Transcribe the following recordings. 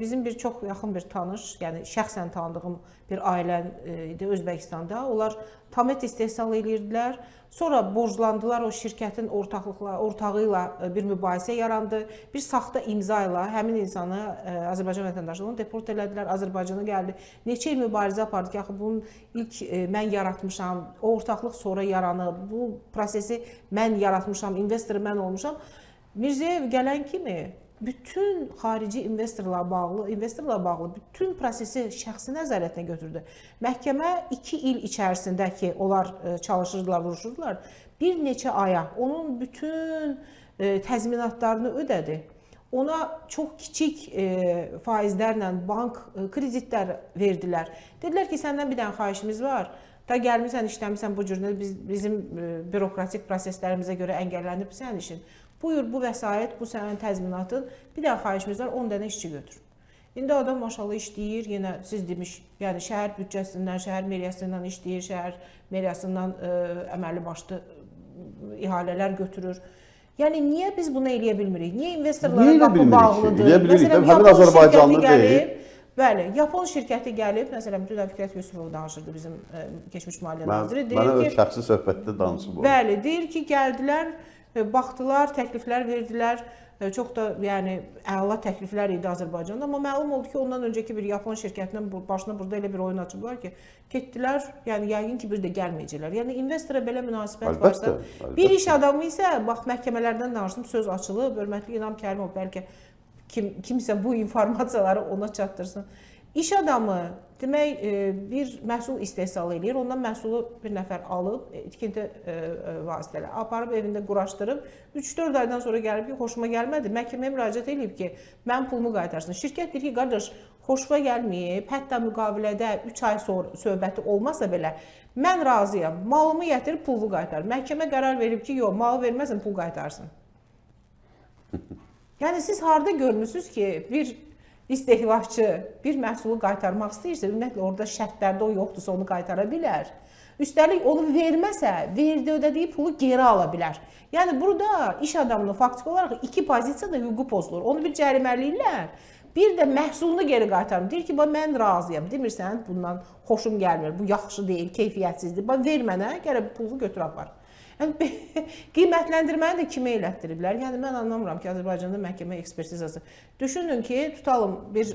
bizim bir çox yaxın bir tanış, yəni şəxsən tanıdığım bir ailə idi Özbəkistanda. Onlar tamet istehsal edirdilər. Sonra borclandılar, o şirkətin ortağı ilə bir mübahisə yarandı. Bir saxta imza ilə həmin insanı, Azərbaycan vətəndaşlığını deport elədilər, Azərbaycana gəldi. Neçə il mübarizə apardı ki, axı bunun ilk mən yaratmışam, o ortaqlıq sonra yaranıb, bu prosesi mən yaratmışam, investoru mən olmuşam. Mirzəyev gələn kimi bütün xarici investorlarla bağlı bütün prosesi şəxsi nəzarətinə götürdü. Məhkəmə 2 il içərisində ki, onlar çalışırdılar, vuruşurdular, bir neçə aya onun bütün təzminatlarını ödədi. Ona çox kiçik faizlərlə bank kreditlər verdilər. Dedilər ki, səndən bir dənə xahişimiz var. Da gəlmirsən, işləmirsən bu cürdə bizim bürokratik proseslərimizə görə əngəllənib sənin işin. Buyur, bu vəsait, bu sənin təzminatın, bir dənə xahişimiz var, 10 dənə işçi götür. İndi adam maşallah işləyir, yenə siz demiş, yəni şəhər büdcəsindən, şəhər meriyasından işləyir, şəhər meriyasından əməlli başlı ihalələr götürür. Yəni, niyə biz bunu eləyə bilmirik? Niyə investorlara qapı bağlıdır? Eləyə bilirik, həmin Azərbaycanlı deyil. Bəli, Yapon şirkəti gəlib, məsələn, dünən Fikrət Yusufov danışırdı bizim keçmiş maliyyə naziri. Mənə şəxsi söhbətdə danışıb o. Bəli, deyir ki, gəldilər, baxdılar, təkliflər verdilər. Çox da yəni əla təkliflər idi Azərbaycanda, amma məlum oldu ki, ondan öncəki bir Yapon şirkətinin başına burada elə bir oyun açıblar ki, getdilər, yəni yəqin ki, bir də gəlməyəcəklər. Yəni investora belə münasibət varsa, bir iş adamı isə, bax, məhkəmələrdən danışdım, söz açılıb, hörmətli İlham Kərimov bəlkə kimsə bu informasiyaları ona çatdırsın. İş adamı demək bir məhsul istehsal edir, ondan məhsulu bir nəfər alıb, tikinti vasitələri aparıb, evində quraşdırıb, 3-4 aydan sonra gəlib ki, xoşuma gəlmədi, məhkəməyə müraciət edib ki, mən pulumu qaytarsın. Şirkət deyir ki, qardaş, xoşuma gəlməyib, hətta müqavilədə 3 ay sonra söhbəti olmasa belə, mən razıyam, malımı gətirib pulu qaytar. Məhkəmə qərar verib ki, yox, malı verməsin, pul qaytarsın. Yəni, siz harada görmüsünüz ki, bir istehlakçı bir məhsulu qaytarmaq istəyirsə, ümumiyyətlə orada şərtlərdə o yoxdursa onu qaytara bilər. Üstəlik onu verməsə, ödədiyi pulu geri ala bilər. Yəni burada iş adamının faktiki olaraq 2 pozisiyada hüququ pozulur. Onu bir cəriməliyirlər, bir də məhsulunu geri qaytarır. Deyir ki, mən razıyam, demirsən, bundan xoşum gəlmir, bu yaxşı deyil, keyfiyyətsizdir. Ver mənə, gəlib pulu götür apar. Yəni, qiymətləndirməni də kimə elətdiriblər? Yəni, mən anlamıram ki, Azərbaycanda məhkəmə ekspertizası. Düşünün ki, tutalım bir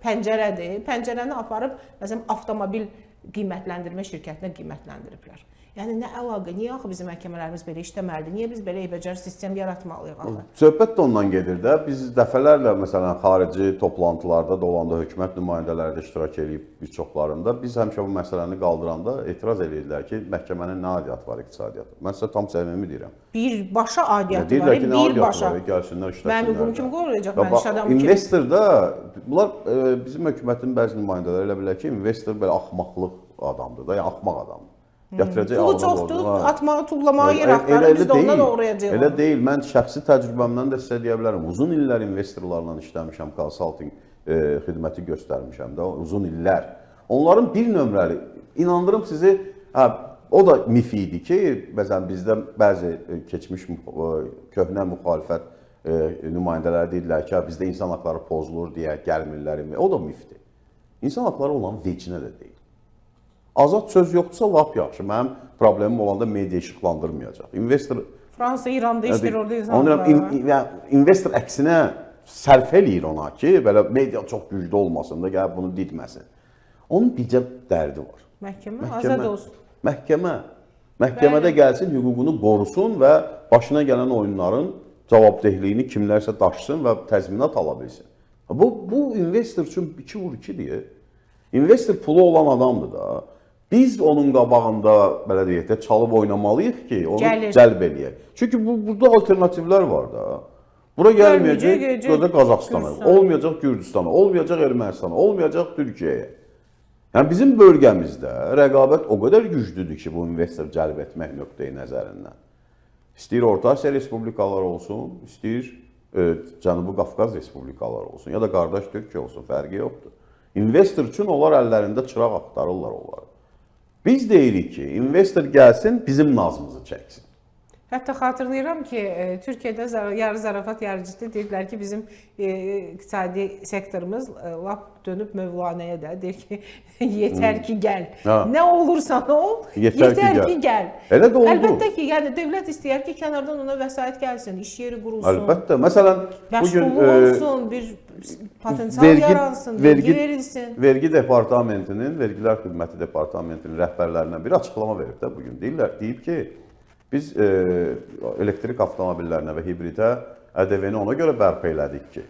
pəncərədir, pəncərəni aparıb, məsələn, avtomobil qiymətləndirmə şirkətinə qiymətləndiriblər. Yəni, nə əlaqə, niyə axı bizim məhkəmələrimiz belə işləməlidir? Niyə biz belə eybəcər sistem yaratmalıyıq axı? Söhbət də ondan gedir də. Biz dəfələrlə, məsələn, xarici toplantılarda da olanda hökumət nümayəndələri də iştirak edib bir çoxlarında. Biz həmişə bu məsələni qaldıranda etiraz edirlər ki, məhkəmənin nə aidiyyatı var iqtisadiyyata? Mən sizə tam səmimi deyirəm. Birbaşa aidiyyatı var, birbaşa. Gəlsinlər, işləsinlər. Mənim hüququm kim qoruyacaq, mən iş adamı kim? İnvestor da, bunlar bizim hökumətin bəzi nümayəndələri elə bilər ki, investor belə axmaqlıq adamdır da, yəni axmaq adamdır. Pulu çoxdur, atmağı, tuğlamağı yer axtarır, biz də ondan uğrayacaq. Elə deyil, mən şəxsi təcrübəmdən də sizə deyə bilərəm. Uzun illər investorlarla işləmişəm, consulting xidməti göstərmişəm də, uzun illər. Onların bir nömrəli, inandırım sizi, o da mif idi ki, məsələn, bizdə bəzi keçmiş köhnə müxalifət nümayəndələri deyirlər ki, bizdə insan haqları pozulur deyə gəlmirlər. O da mifdir. İnsan haqları olan vecinə də deyil. Azad söz yoxdursa, lap yaxşı. Mənim problemim olanda media işıqlandırmayacaq. İnvestor... Fransa, İranda işləyir, orada insanlar. İnvestor əksinə sərf eləyir ona ki, belə media çox güclü olmasın da, gəlib bunu didməsin. Onun bircə dərdi var. Məhkəmə, azad olsun. Məhkəmədə gəlsin, hüququnu qorusun və başına gələn oyunların cavabdehliyini kimlərsə daşısın və təzminat ala bilsin. Bu investor üçün 2 vur 2-dir. İnvestor pulu olan adamdır da. Biz onun qabağında, belə deyək də, çalıb oynamalıyıq ki, onu cəlb eləyək. Çünki burada alternativlər var da. Bura gəlməyəcək, burada Qazaxstana, olmayacaq Gürcüstana, olmayacaq Ermənistana, olmayacaq Türkiyəyə. Yəni, bizim bölgəmizdə rəqabət o qədər güclüdür ki, bu investor cəlb etmək nöqteyi nəzərindən. İstəyir Orta Asiya Respublikaları olsun, istəyir Cənubi Qafqaz Respublikaları olsun, ya da qardaş Türkiyə olsun, fərqi yoxdur. İnvestor üçün onlar əllərində çıraq axtarırlar onları. Biz deyirik ki, investor gəlsin, bizim nazımızı çəksin. Hətta xatırlayıram ki, Türkiyədə yarı zarafat yarıcıda dedilər ki, bizim iqtisadi sektorumuz lap dönüb Mövlanəyə də deyir ki, yetər ki gəl. Nə olursan ol, yetər ki gəl. Elə də oldu. Əlbəttə ki, yəni dövlət istəyər ki, kənardan ona vəsait gəlsin, iş yeri qurulsun. Əlbəttə. Məsələn, bu gün olsun, bir potensial yaransın, vergi verilsin. Vergi departamentinin, Vergilər Xidməti departamentinin rəhbərlərindən biri açıqlama verib də bu gün. Deyib ki, biz elektrik avtomobillərinə və hibridə ƏDV-ni ona görə bərpa elədik ki,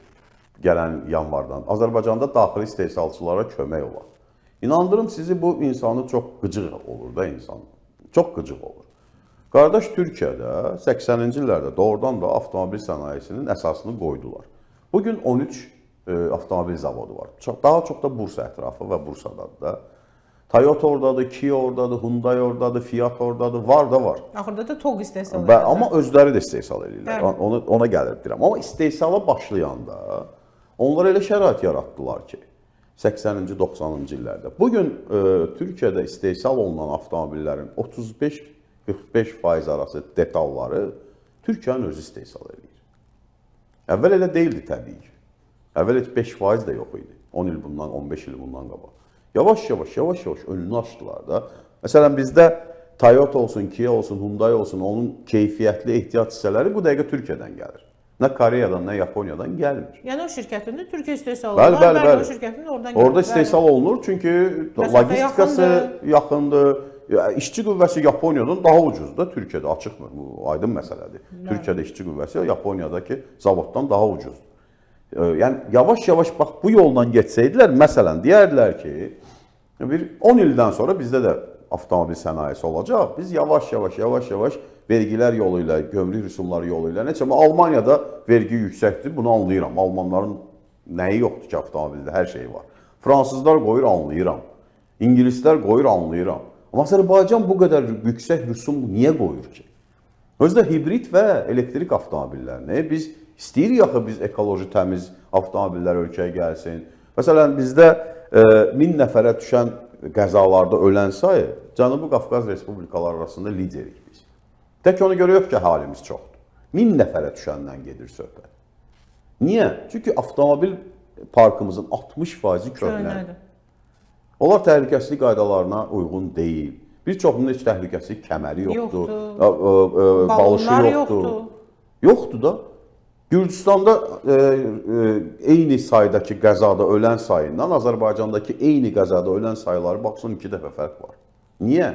gələn yanvardan Azərbaycanda daxili istehsalçılara kömək olar. İnandırım sizi, bu insanı çox qıcıq olur da insan. Çox qıcıq olur. Qardaş, Türkiyədə 80-ci illərdə doğrudan da avtomobil sənayesinin əsasını qoydular. Bugün 13 avtomobil zavodu var. Daha çox da Bursa ətrafı və Bursadadır da. Toyota oradadır, Kia oradadır, Hyundai oradadır, Fiat oradadır, var da var. Axırda da TOG istehsal edirlər. Amma özləri də istehsal edirlər, ona gəlir deyirəm. Amma istehsala başlayanda onlar elə şərait yaratdılar ki, 80-ci, 90-cı illərdə. Bugün Türkiyədə istehsal olunan avtomobillərin 35-45% arası detalları Türkiyənin özü istehsal edir. Əvvəl elə deyildi təbii ki. Əvvəl heç 5% də yox idi. 10 il bundan, 15 il bundan qabaq. Yavaş-yavaş önünü açdılar da. Məsələn, bizdə Toyota olsun, Kia olsun, Hyundai olsun, onun keyfiyyətli ehtiyac hissələri bu dəqiqə Türkiyədən gəlir. Nə Koreyadan, nə Yaponiyadan gəlmir. Yəni o şirkətin də Türkiyə istehsal olunur. Bəli. O şirkətin oradan gəlir. Orada istehsal olunur çünki logistikası yaxındır. İşçi qüvvəsi Yaponiyadan daha ucuzdur. Türkiyədə açıqmır. Bu aydın məsələdir. Türkiyədə işçi qüvvəsi Yaponiyadakı zavoddan daha ucuzdur. Yəni yavaş-yavaş bax bu yolla getsəydilər, məsələn, deyərdilər ki, bir 10 ildən sonra bizdə də avtomobil sənayesi olacaq. Biz yavaş-yavaş vergilər yolu ilə, gömrük rüsumları yolu ilə, neçə Almaniyada vergi yüksəkdir, bunu anlayıram. Almanların nəyi yoxdur ki, avtomobildə hər şey var. Fransızlar qoyur, anlayıram. İngilislər qoyur, anlayıram. Amma Azərbaycan bu qədər yüksək rüsum niyə qoyur ki? Özdə hibrid və elektrik avtomobillərini biz İstəyirik axı biz ekoloji təmiz avtomobillər ölkəyə gəlsin. Məsələn, bizdə 1000 nəfərə düşən qəzalarda ölən sayı Cənubi Qafqaz Respublikaları arasında liderik biz. Tək ona görə yox ki, halimiz çoxdur. 1000 nəfərə düşəndən gedir söhbət. Niyə? Çünki avtomobil parkımızın 60% köhnədir. Onlar təhlükəsizlik qaydalarına uyğun deyil. Bir çoxunun heç təhlükəsizlik kəməri yoxdur. Balışı yoxdur. Yoxdur da. Gürcüstanda eyni saydakı qəzada ölən sayından Azərbaycandakı eyni qəzada ölən sayıları baxsın 2 dəfə fərq var. Niyə?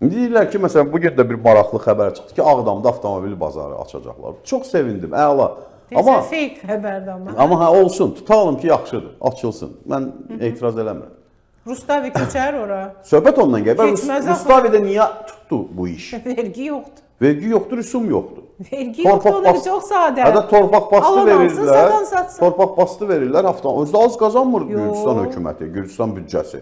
İndi deyirlər ki, məsələn, bugün də bir maraqlı xəbər çıxdı ki, Ağdamda avtomobil bazarı açacaqlar. Çox sevindim, əla. Amma fake xəbərdir amma. Amma olsun, tutalım ki, yaxşıdır, açılsın. Mən etiraz eləmirəm. Rustavi köçər ora. Söhbət ondan gəlir. Rustavidə niyə tutdu bu iş? Vergi yoxdur. Vergi yoxdur, rüsum yoxdur. Vergi yoxdur, çox sadə. Hətta torpaq bastı verirlər. Satan satsın. Torpaq bastı verirlər. Özdə az qazanmır Gürcüstan hökuməti, Gürcüstan büdcəsi.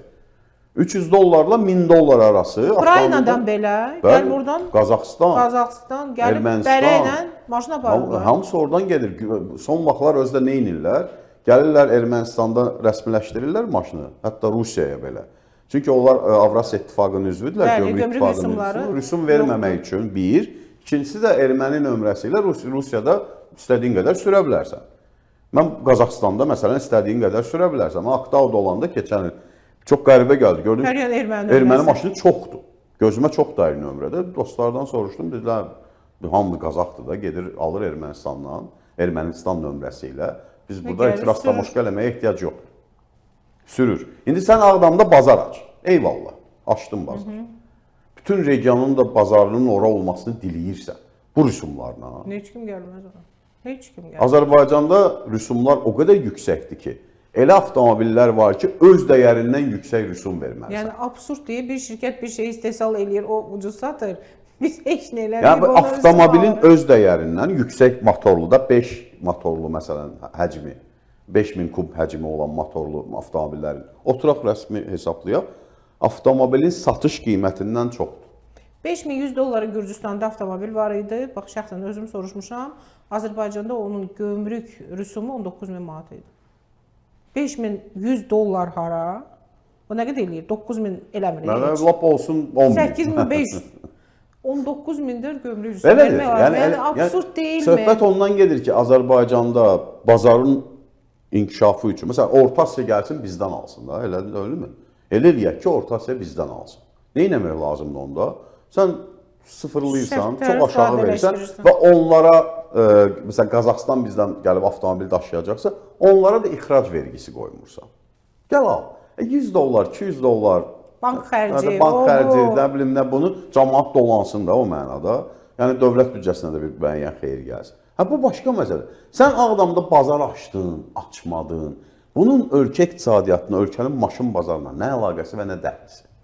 $300 $1000 arası. Ukraynadan belə, gəl buradan. Qazaxıstan, gəl bərə ilə maşına aparırlar. Hamısı oradan gedir. Son vaxtlar özdə nə edirlər? Gəlirlər Ermənistanda rəsmiləşdirirlər maşını, hətta Rusiyaya belə. Çünki onlar Avrasiya İttifaqının üzvüdürlər, gömrük İttifaqının üzvü. Rüsum verməmək üçün bir. İkincisi də erməni nömrəsi ilə Rusiyada istədiyin qədər sürə bilərsən. Mən Qazaxıstanda məsələn istədiyin qədər sürə bilərsən. Mən Aktauda olanda keçən il çox qəribə gəldi. Gördüm, erməni maşını çoxdur. Gözümə çox dair nömrədə. Dostlardan soruşdum, dedilər, hamı Qazaxdır da, gedir, alır Ermənistandan, Ermənistan nömrəsi ilə. Biz burada etiraz tamoşka eləməyə ehtiyac yoxdur. Sürür. İndi sən Ağdamda bazar aç. Eyvallah, açdın bazar. Bütün regionun da bazarının ora olmasını diləyirsən. Bu rüsumlarla. Heç kim gəlməz ona. Heç kim gəlməz. Azərbaycanda rüsumlar o qədər yüksəkdir ki, elə avtomobillər var ki, öz dəyərindən yüksək rüsum verməlisən. Yəni absurd deyə bir şirkət bir şey istehsal eləyir, o ucuz satır. Biz heç nə eləmirik. Yəni avtomobilin öz dəyərindən yüksək motorlu da 5 motorlu məsələn həcmi, 5000 kub həcmi olan motorlu avtomobillərin oturaq rəsmi hesablayaq, avtomobilin satış qiymətindən çoxdur. $5100 Gürcüstanda avtomobil var idi. Bax, şəxsən özüm soruşmuşam. Azərbaycanda onun gömrük rüsumu 19000 manat idi. $5100 hara? O nə qədər eləyir? 9000 eləmir. Mənə lap olsun 10000. 8500. 19 mindir gömrük Belədir. vermək var. Yəni absurd deyilmi? Söhbət ondan gedir ki, Azərbaycanda bazarın inkişafı üçün, məsələn, Orta Asiya gəlsin bizdən alsın da, eləmi? Elə eləyək ki, Orta Asiya bizdən alsın. Nə etmək lazımdır onda? Sən sıfırlayırsan, çox aşağı verirsən və onlara, məsələn, Qazaxıstan bizdən gəlib avtomobil daşıyacaqsa, onlara da ixrac vergisi qoymursan. Gəl al. $100, $200, bank xərci, bank xərci, nə bilim nə, bunu cəmaət dolansın da o mənada. Yəni dövlət büdcəsinə də bir müəyyən xeyir gəlsin. Bu başqa məsələ. Sən Ağdamda bazar açdın, açmadın. Bunun ölkə iqtisadiyyatına, ölkənin maşın bazarına nə əlaqəsi və nə dəxlisi?